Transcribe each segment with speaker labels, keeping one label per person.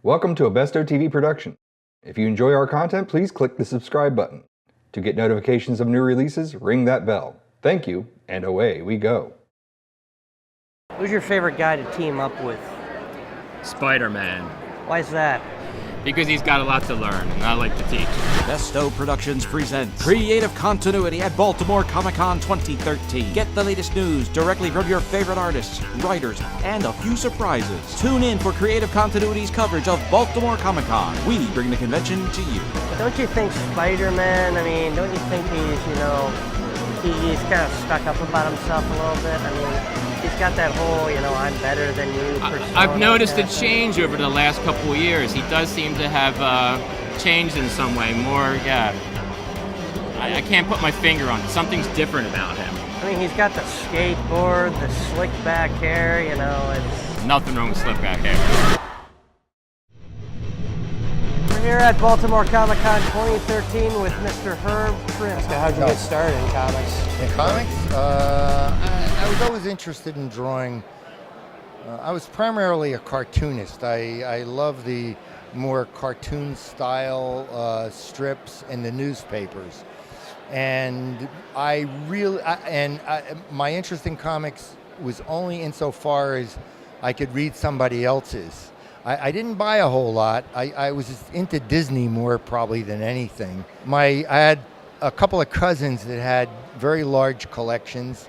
Speaker 1: Welcome to a Bestow TV production. If you enjoy our content, please click the subscribe button. To get notifications of new releases, ring that bell. Thank you, and away we go.
Speaker 2: Who's your favorite guy to team up with?
Speaker 3: Spider-Man.
Speaker 2: Why is that?
Speaker 3: Because he's got a lot to learn, and I like to teach.
Speaker 4: Bestow Productions presents Creative Continuity at Baltimore Comic-Con 2013. Get the latest news directly from your favorite artists, writers, and a few surprises. Tune in for Creative Continuity's coverage of Baltimore Comic-Con. We bring the convention to you.
Speaker 2: But don't you think Spider-Man, don't you think he's kind of stuck up about himself a little bit? He's got that whole, I'm better than you persona.
Speaker 3: I've noticed a change over the last couple of years. He does seem to have changed in some way. More, yeah. I can't put my finger on it. Something's different about him.
Speaker 2: He's got the skateboard, the slick back hair, it's...
Speaker 3: Nothing wrong with slick back hair.
Speaker 2: We're here at Baltimore Comic-Con 2013 with Mr. Herb Trimpe. How'd you get started in comics?
Speaker 5: In comics? I was always interested in drawing. I was primarily a cartoonist. I love the more cartoon style strips in the newspapers. And my interest in comics was only insofar as I could read somebody else's. I didn't buy a whole lot. I was just into Disney more probably than anything. I had a couple of cousins that had very large collections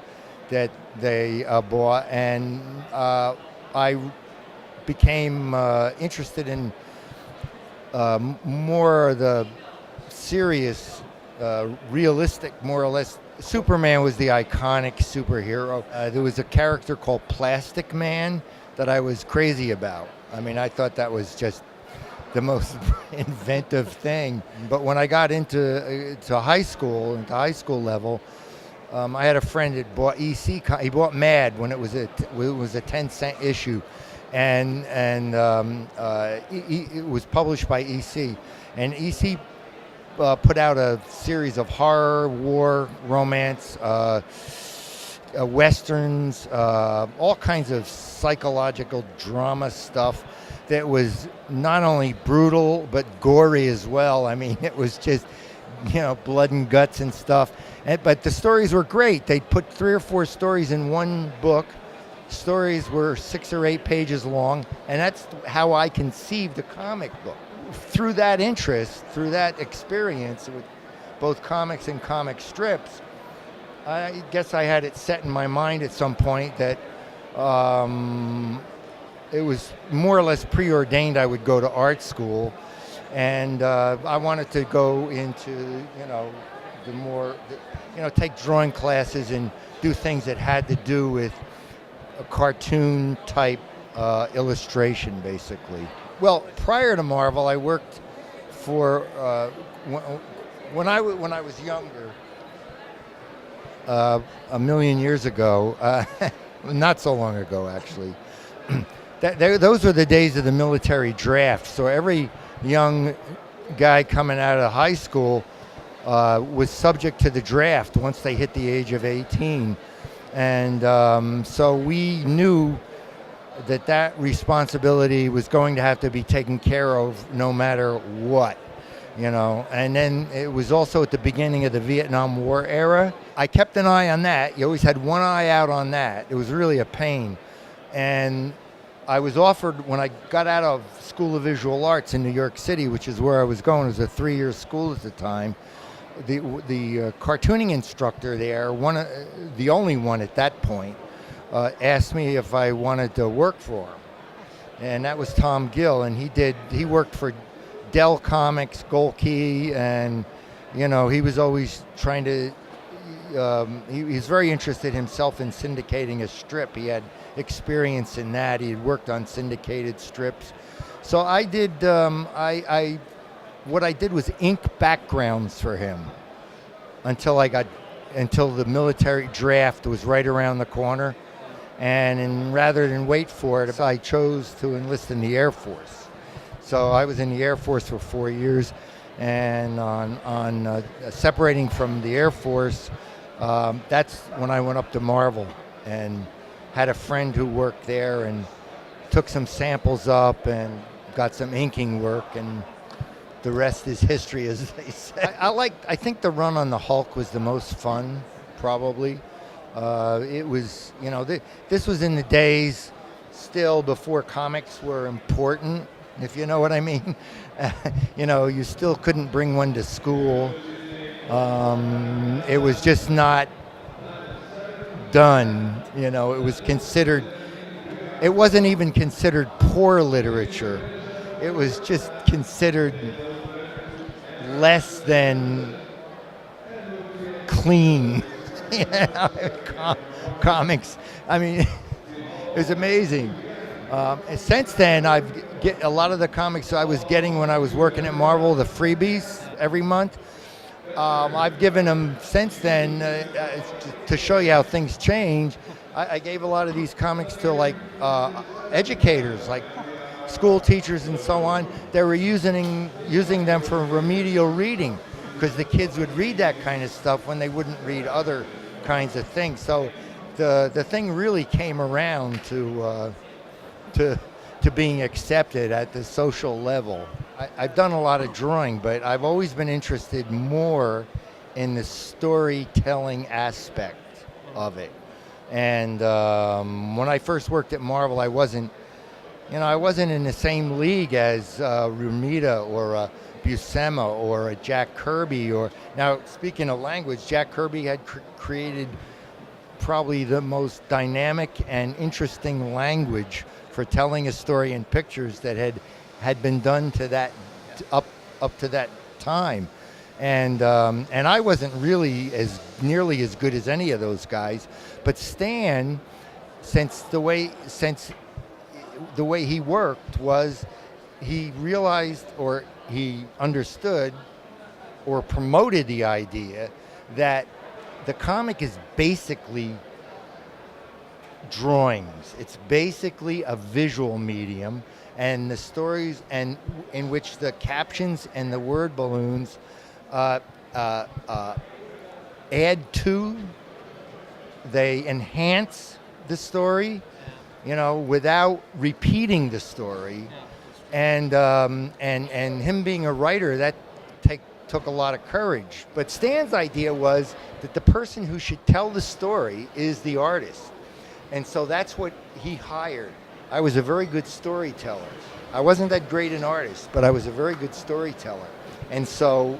Speaker 5: that they bought, and I became interested in more of the serious, realistic, more or less. Superman was the iconic superhero. There was a character called Plastic Man that I was crazy about. I thought that was just the most inventive thing. But when I got into high school level, I had a friend that bought EC. He bought Mad when it was a 10-cent issue, and it was published by EC. And EC put out a series of horror, war, romance, westerns, all kinds of psychological drama stuff that was not only brutal but gory as well. It was just, blood and guts and stuff. But the stories were great. They'd put 3 or 4 stories in one book. Stories were 6 or 8 pages long, and that's how I conceived a comic book. Through that interest, through that experience with both comics and comic strips, I guess I had it set in my mind at some point that it was more or less preordained I would go to art school, and I wanted to go into, take drawing classes and do things that had to do with a cartoon type illustration, basically. Well, prior to Marvel, I worked for when I was younger. A million years ago, not so long ago actually, those were the days of the military draft. So every young guy coming out of high school was subject to the draft once they hit the age of 18. And so we knew that responsibility was going to have to be taken care of no matter what. And then it was also at the beginning of the Vietnam War era. I kept an eye on that. You always had one eye out on that. It was really a pain. And I was offered, when I got out of School of Visual Arts in New York City, which is where I was going, it was a 3-year school at the time, the cartooning instructor there, the only one at that point, asked me if I wanted to work for him. And that was Tom Gill, and he worked for Dell Comics, Golke, and he was always trying to. He's very interested himself in syndicating a strip. He had experience in that. He had worked on syndicated strips. So I did. What I did was ink backgrounds for him until the military draft was right around the corner, and rather than wait for it, I chose to enlist in the Air Force. So I was in the Air Force for 4 years, and on separating from the Air Force, that's when I went up to Marvel and had a friend who worked there and took some samples up and got some inking work, and the rest is history, as they say. I think the run on the Hulk was the most fun, probably. It was, this was in the days still before comics were important, if you know what I mean. You still couldn't bring one to school. It was just not done. It was considered, it wasn't even considered poor literature. It was just considered less than clean. Comics. I mean, it was amazing. And since then, I've get a lot of the comics I was getting when I was working at Marvel, the freebies every month. I've given them since then to show you how things change. I gave a lot of these comics to like educators, like school teachers and so on. They were using them for remedial reading because the kids would read that kind of stuff when they wouldn't read other kinds of things. So the thing really came around to being accepted at the social level. I've done a lot of drawing, but I've always been interested more in the storytelling aspect of it. And when I first worked at Marvel, I wasn't in the same league as Romita or Buscema or Jack Kirby. Now, speaking of language, Jack Kirby had created probably the most dynamic and interesting language for telling a story in pictures that had been done to that up to that time, and I wasn't really nearly as good as any of those guys. But Stan, since the way he worked was, he realized or he understood or promoted the idea that the comic is basically drawings. It's basically a visual medium, and the stories and in which the captions and the word balloons add to, they enhance the story, without repeating the story. And him being a writer, that took a lot of courage. But Stan's idea was that the person who should tell the story is the artist. And so that's what he hired. I was a very good storyteller. I wasn't that great an artist, but I was a very good storyteller. And so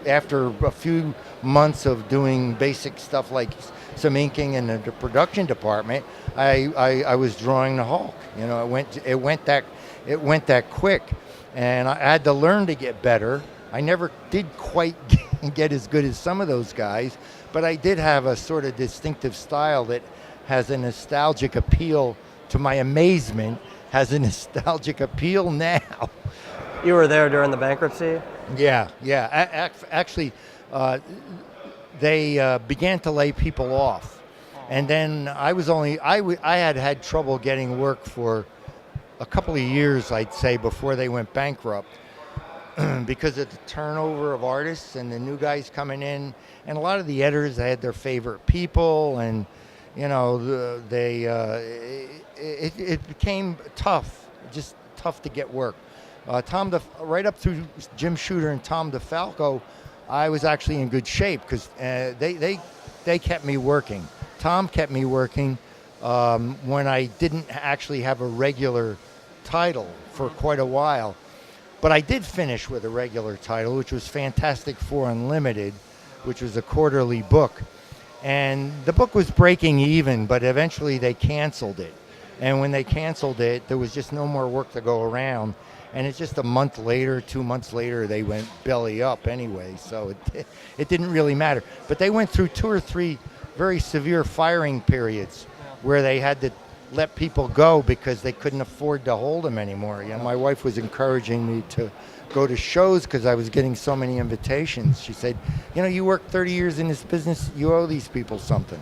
Speaker 5: after a few months of doing basic stuff like some inking in the production department, I was drawing the Hulk. It went that quick, and I had to learn to get better. I never did quite get as good as some of those guys, but I did have a sort of distinctive style that has a nostalgic appeal. To my amazement, has a nostalgic appeal now.
Speaker 2: You were there during the bankruptcy?
Speaker 5: Yeah. Actually, they began to lay people off, and then I had trouble getting work for a couple of years, I'd say, before they went bankrupt, because of the turnover of artists and the new guys coming in, and a lot of the editors had their favorite people, and it became tough, just tough to get work. Right up through Jim Shooter and Tom DeFalco, I was actually in good shape because they kept me working. Tom kept me working when I didn't actually have a regular title for quite a while. But I did finish with a regular title, which was Fantastic Four Unlimited, which was a quarterly book. And the book was breaking even, but eventually they canceled it. And when they canceled it, there was just no more work to go around. And it's just a month later, 2 months later, they went belly up anyway. So it didn't really matter. But they went through 2 or 3 very severe firing periods where they had to let people go because they couldn't afford to hold them anymore. My wife was encouraging me to go to shows because I was getting so many invitations. She said, you worked 30 years in this business, you owe these people something.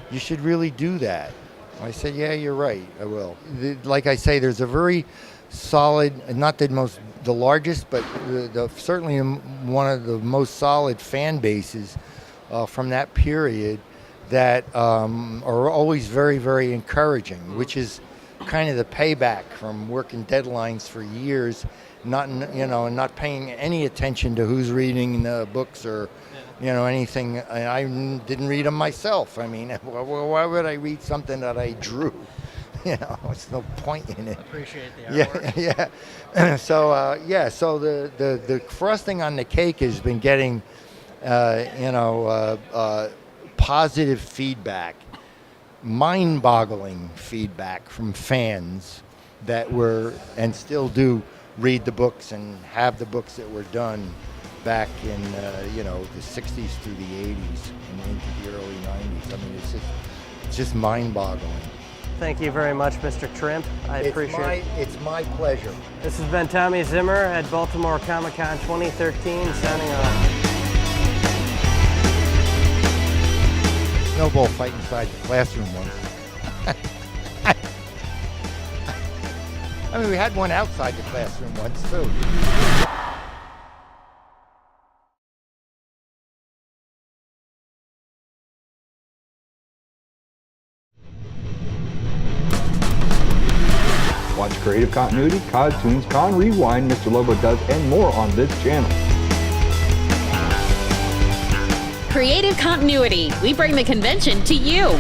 Speaker 5: You should really do that. I said, yeah, you're right, I will. Like I say, there's a very solid, not the largest, but certainly one of the most solid fan bases from that period that are always very, very encouraging, which is kind of the payback from working deadlines for years, not paying any attention to who's reading the books or, anything. I didn't read them myself. I mean, why would I read something that I drew? It's no point in it.
Speaker 2: Appreciate the artwork.
Speaker 5: Yeah. So the frosting on the cake has been getting, positive feedback, mind-boggling feedback from fans that were and still do read the books and have the books that were done back in the 60s through the 80s and into the early 90s. I mean, it's just mind-boggling.
Speaker 2: Thank you very much, Mr. Trimpe. I appreciate it.
Speaker 5: It's my pleasure.
Speaker 2: This has been Tommy Zimmer at Baltimore Comic-Con 2013, signing off.
Speaker 5: Snowball fight inside the classroom once. I mean, we had one outside the classroom once, too.
Speaker 1: Watch Creative Continuity, Cartoons, Con Rewind, Mr. Lobo Does, and more on this channel.
Speaker 6: Creative Continuity. We bring the convention to you.